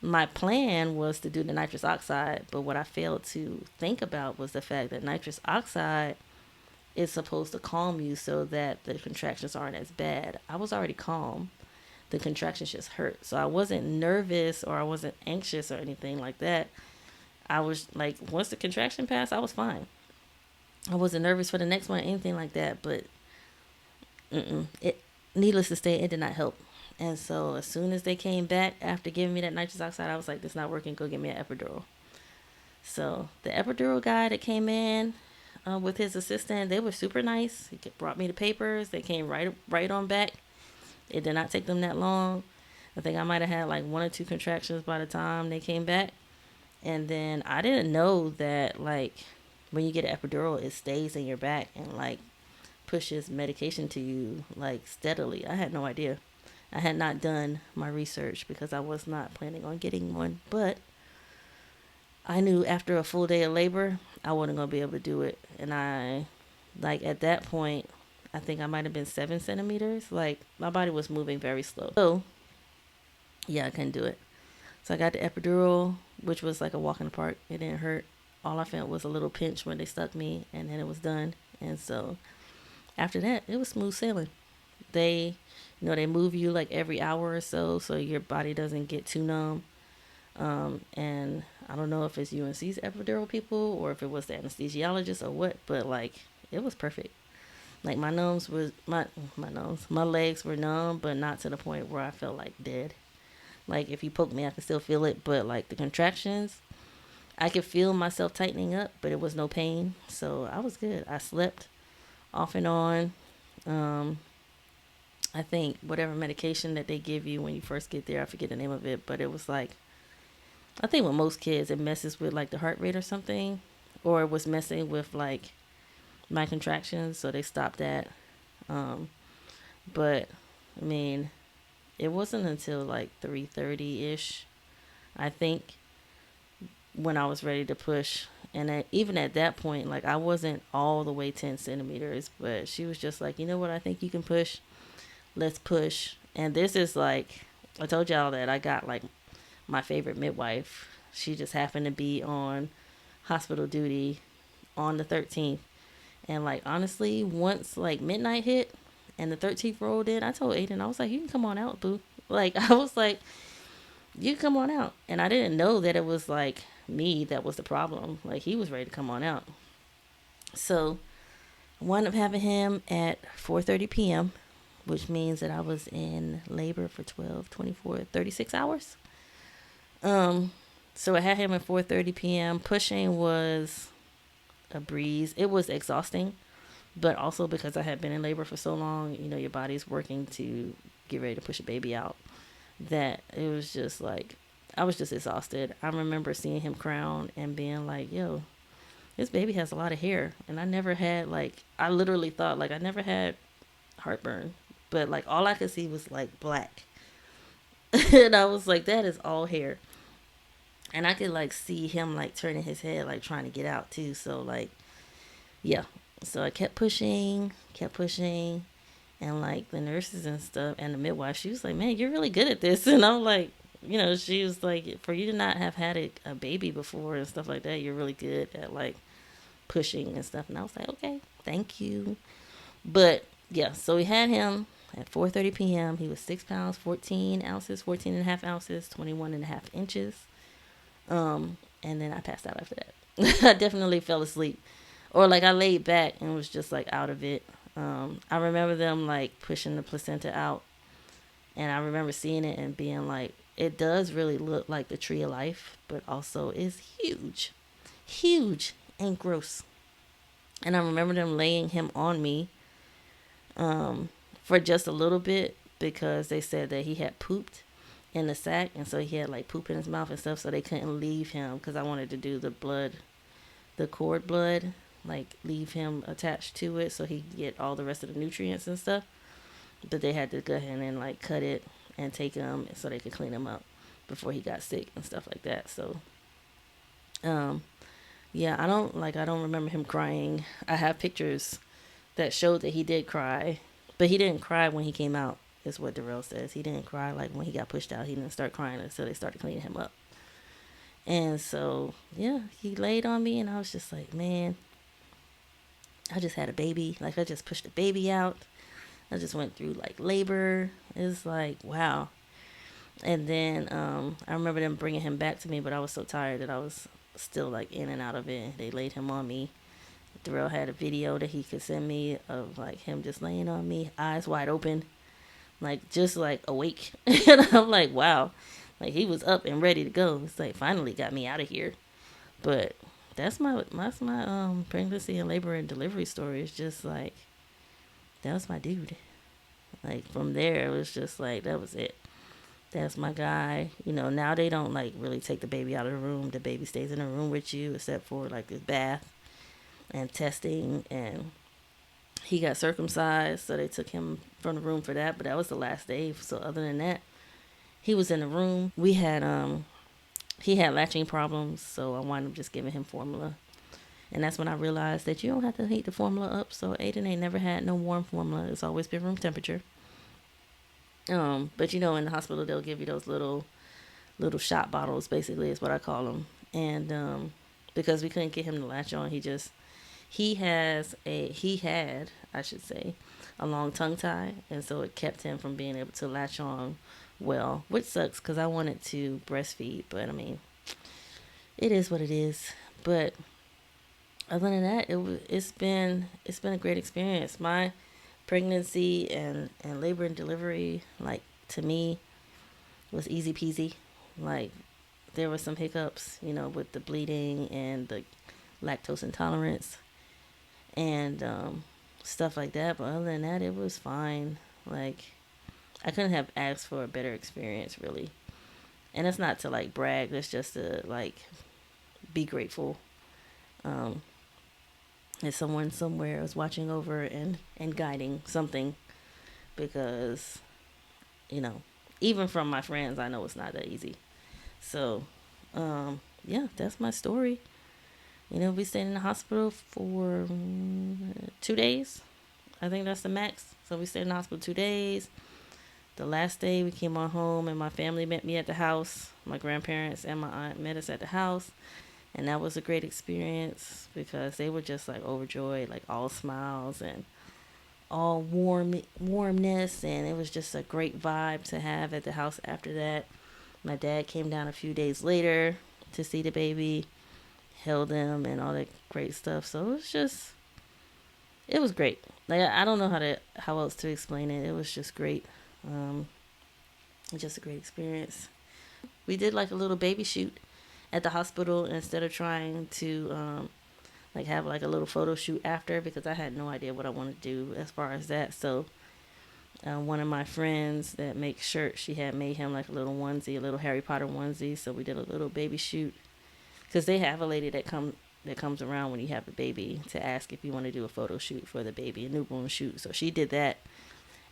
my plan was to do the nitrous oxide, but what I failed to think about was the fact that nitrous oxide is supposed to calm you so that the contractions aren't as bad. I was already calm. The contractions just hurt. So I wasn't nervous or I wasn't anxious or anything like that. I was like, once the contraction passed, I was fine. I wasn't nervous for the next one, anything like that. But needless to say, it did not help. And so as soon as they came back after giving me that nitrous oxide, I was like, this is not working. Go get me an epidural. So the epidural guy that came in with his assistant, they were super nice. He brought me the papers. They came right on back. It did not take them that long. I think I might have had like 1 or 2 contractions by the time they came back. And then I didn't know that like when you get an epidural, it stays in your back and like pushes medication to you like steadily. I had no idea. I had not done my research because I was not planning on getting one. But I knew after a full day of labor, I wasn't going to be able to do it. And I, like at that point, I think I might have been 7 centimeters. Like my body was moving very slow. So yeah, I couldn't do it. So I got the epidural, which was like a walk in the park. It didn't hurt. All I felt was a little pinch when they stuck me, and then it was done. And so after that, it was smooth sailing. They, they move you like every hour or so your body doesn't get too numb. And I don't know if it's UNC's epidural people or if it was the anesthesiologist or what, but like it was perfect. Like my legs were numb, but not to the point where I felt like dead. Like if you poke me, I could still feel it, but like the contractions, I could feel myself tightening up, but it was no pain, so I was good. I slept off and on. Um, I think whatever medication that they give you when you first get there, I forget the name of it, but it was like I think with most kids, it messes with like the heart rate or something, or it was messing with like my contractions, so they stopped that. Um, but I mean, it wasn't until like 3:30 ish, I think, when I was ready to push. And even at that point, like I wasn't all the way 10 centimeters, but she was just like, you know what, I think you can push. Let's push. And this is like, I told y'all that I got like my favorite midwife. She just happened to be on hospital duty on the 13th. And like, honestly, once like midnight hit and the 13th rolled in, I told Ayden, I was like, you can come on out, boo. Like, I was like, you come on out. And I didn't know that it was like me that was the problem. Like he was ready to come on out. So I wound up having him at 4:30 p.m., which means that I was in labor for 12, 24, 36 hours. So I had him at 4:30 p.m. Pushing was a breeze. It was exhausting, but also because I had been in labor for so long, your body's working to get ready to push a baby out, that it was just like I was just exhausted. I remember seeing him crown and being like, yo, this baby has a lot of hair. And I never had like, I literally thought like I never had heartburn, but like all I could see was like black. And I was like, that is all hair. And I could like see him like turning his head, like trying to get out too. So like, yeah. So I kept pushing. And like the nurses and stuff and the midwife, she was like, man, you're really good at this. And I'm like, she was like, for you to not have had a baby before and stuff like that, you're really good at like pushing and stuff. And I was like, okay, thank you. But yeah, so we had him at 4:30 p.m. He was 6 pounds, 14 ounces, 14 and a half ounces, 21 and a half inches. And then I passed out after that. I definitely fell asleep. Or like I laid back and was just like out of it. I remember them like pushing the placenta out, and I remember seeing it and being like, it does really look like the tree of life, but also is huge and gross. And I remember them laying him on me, for just a little bit because they said that he had pooped in the sack, and so he had like poop in his mouth and stuff, so they couldn't leave him because I wanted to do the cord blood, like leave him attached to it so he could get all the rest of the nutrients and stuff. But they had to go ahead and like cut it and take him so they could clean him up before he got sick and stuff like that. So yeah, I don't remember him crying. I have pictures that showed that he did cry, but he didn't cry when he came out, is what Darrell says. He didn't cry like when he got pushed out. He didn't start crying until they started cleaning him up. And so yeah, he laid on me and I was just like, man, I just had a baby. Like I just pushed the baby out. I just went through like labor. It's like, wow. And then I remember them bringing him back to me, but I was so tired that I was still like in and out of it. They laid him on me. Darrell had a video that he could send me of like him just laying on me, eyes wide open, like just like awake. And I'm like, wow. Like he was up and ready to go. It's like finally got me out of here. But that's my pregnancy and labor and delivery story. It's just like that was my dude. Like from there it was just like that was it. That's my guy. Now they don't like really take the baby out of the room. The baby stays in the room with you except for like his bath and testing, and he got circumcised, so they took him from the room for that, but that was the last day. So other than that, he was in the room. He had latching problems, so I wound up just giving him formula. And that's when I realized that you don't have to heat the formula up. So Ayden ain't never had no warm formula. It's always been room temperature. But in the hospital they'll give you those little shot bottles, basically is what I call them. And because we couldn't get him to latch on, he had, I should say, a long tongue tie, and so it kept him from being able to latch on well, which sucks because I wanted to breastfeed, but I mean, it is what it is. But other than that, it's been a great experience. My pregnancy and labor and delivery, like, to me, was easy peasy. Like, there were some hiccups, with the bleeding and the lactose intolerance and stuff like that. But other than that, it was fine. Like, I couldn't have asked for a better experience, really. And it's not to like brag. It's just to like be grateful um, that someone somewhere is watching over and guiding something, because you know even from my friends, I know it's not that easy. So yeah, that's my story. We stayed in the hospital for 2 days. I think that's the max. So we stayed in the hospital 2 days. The last day we came on home and my family met me at the house. My grandparents and my aunt met us at the house. And that was a great experience because they were just like overjoyed, like all smiles and all warmness. And it was just a great vibe to have at the house after that. My dad came down a few days later to see the baby, held him and all that great stuff. So it was great. Like, I don't know how else to explain it. It was just great. Just a great experience. We did like a little baby shoot at the hospital instead of trying to like have like a little photo shoot after, because I had no idea what I wanted to do as far as that. So one of my friends that makes shirts, she had made him like a little onesie, a little Harry Potter onesie. So we did a little baby shoot, because they have a lady that comes around when you have a baby to ask if you want to do a photo shoot for the baby, a newborn shoot. So she did that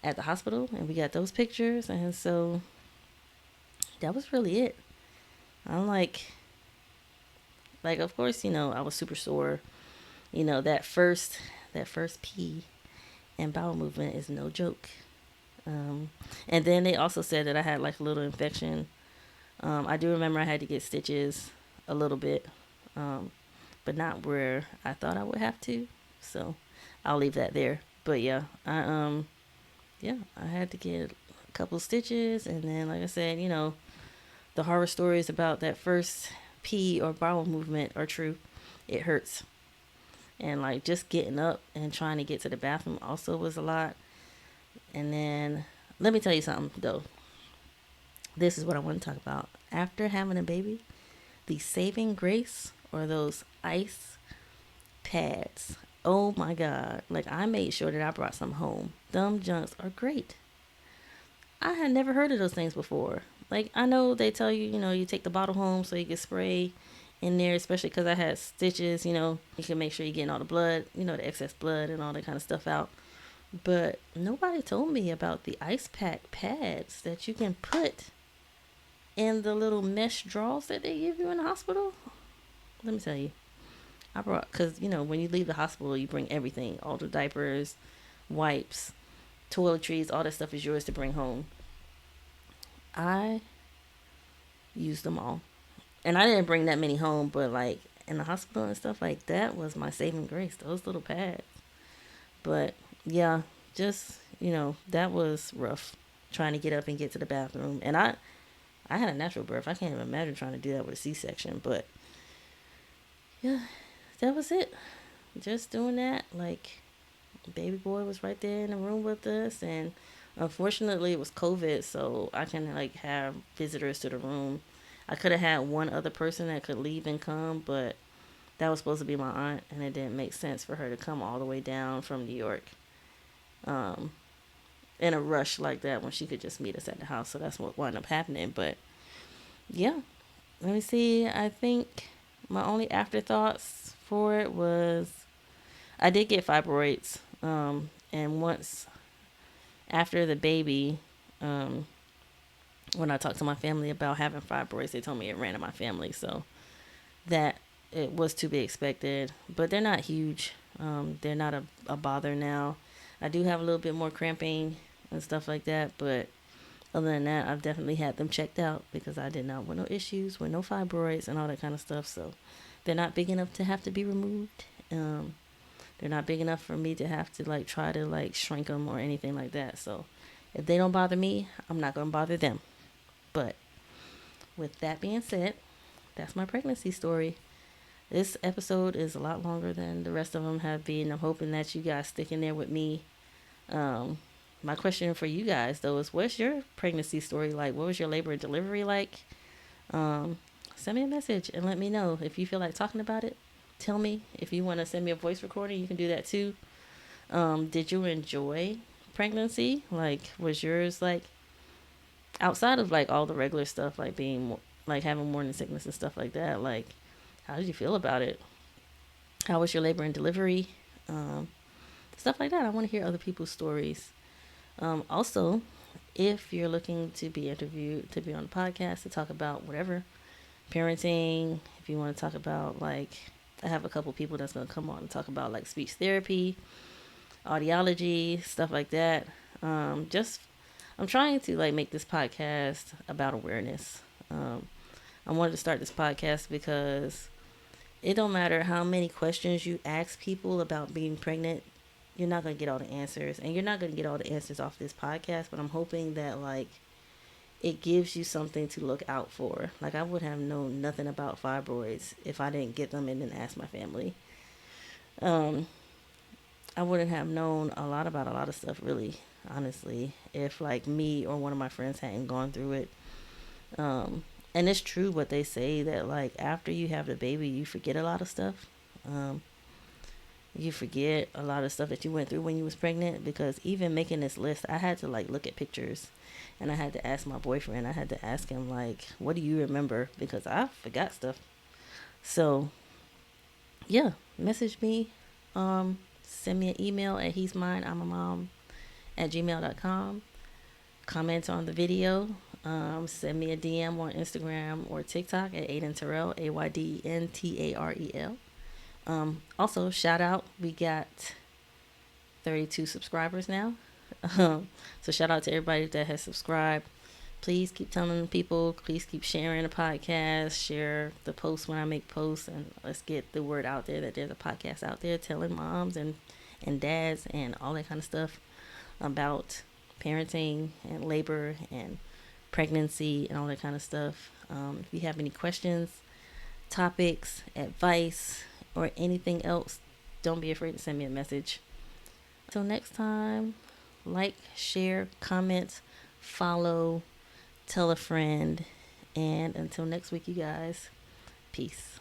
at the hospital, and we got those pictures. And so that was really it. I'm like of course, I was super sore. That first pee and bowel movement is no joke. And then they also said that I had like a little infection. I do remember I had to get stitches a little bit, but not where I thought I would have to. So I'll leave that there. But yeah, I had to get a couple stitches, and then like I said, the horror stories about that first pee or bowel movement are true. It hurts. And like just getting up and trying to get to the bathroom also was a lot. And then let me tell you something though. This is what I want to talk about. After having a baby, the saving grace or those ice pads. Oh my God. Like, I made sure that I brought some home. Them junks are great. I had never heard of those things before. Like, I know they tell you, you take the bottle home so you can spray in there, especially because I had stitches, you can make sure you're getting all the blood, the excess blood and all that kind of stuff out. But nobody told me about the ice pack pads that you can put in the little mesh drawers that they give you in the hospital. Let me tell you. I brought, because, when you leave the hospital, you bring everything, all the diapers, wipes, toiletries, all that stuff is yours to bring home. I used them all. And I didn't bring that many home, but like in the hospital and stuff like that was my saving grace, those little pads. But yeah, just, that was rough trying to get up and get to the bathroom. And I had a natural birth. I can't even imagine trying to do that with a C-section. But yeah, that was it. Just doing that. Like, baby boy was right there in the room with us, and unfortunately it was COVID, so I can like have visitors to the room. I could have had one other person that could leave and come, but that was supposed to be my aunt, and it didn't make sense for her to come all the way down from New York in a rush like that when she could just meet us at the house. So that's what wound up happening. But yeah, let me see. I think my only afterthoughts for it was I did get fibroids. And once after the baby, when I talked to my family about having fibroids, they told me it ran in my family. So that it was to be expected, but they're not huge. They're not a bother now. I do have a little bit more cramping and stuff like that, but other than that, I've definitely had them checked out because I did not want no issues with no fibroids and all that kind of stuff. So they're not big enough to have to be removed. They're not big enough for me to have to like try to like shrink them or anything like that. So if they don't bother me, I'm not going to bother them. But with that being said, that's my pregnancy story. This episode is a lot longer than the rest of them have been. I'm hoping that you guys stick in there with me. My question for you guys, though, is what's your pregnancy story like? What was your labor and delivery like? Send me a message and let me know. If you feel like talking about it, tell me. If you want to send me a voice recording, you can do that too. Did you enjoy pregnancy? Like, was yours like outside of like all the regular stuff, like being like having morning sickness and stuff like that? Like, how did you feel about it? How was your labor and delivery? Stuff like that. I want to hear other people's stories. Also, if you're looking to be interviewed, to be on the podcast, to talk about whatever, parenting, if you want to talk about like, I have a couple people that's going to come on and talk about like speech therapy, audiology, stuff like that. I'm trying to like make this podcast about awareness. I wanted to start this podcast because it don't matter how many questions you ask people about being pregnant, you're not going to get all the answers. And you're not going to get all the answers off this podcast, but I'm hoping that like it gives you something to look out for. Like I would have known nothing about fibroids if I didn't get them and then ask my family. I wouldn't have known a lot about a lot of stuff really, honestly, if like me or one of my friends hadn't gone through it. And it's true what they say that like after you have the baby, you forget a lot of stuff. You forget a lot of stuff that you went through when you was pregnant, because even making this list, I had to like look at pictures and I had to ask my boyfriend. I had to ask him like, what do you remember? Because I forgot stuff. So yeah, message me. Send me an email at he's mine, I'm a mom at gmail.com. Comment on the video. Send me a DM on Instagram or TikTok at Ayden Terrell, AYDENTAREL. Also, shout out, we got 32 subscribers now. So shout out to everybody that has subscribed. Please keep telling people. Please keep sharing the podcast. Share the posts when I make posts, and let's get the word out there that there's a podcast out there telling moms and dads and all that kind of stuff about parenting and labor and pregnancy and all that kind of stuff. If you have any questions, topics, advice, or anything else, don't be afraid to send me a message. Until next time, like, share, comment, follow, tell a friend, and until next week, you guys, peace.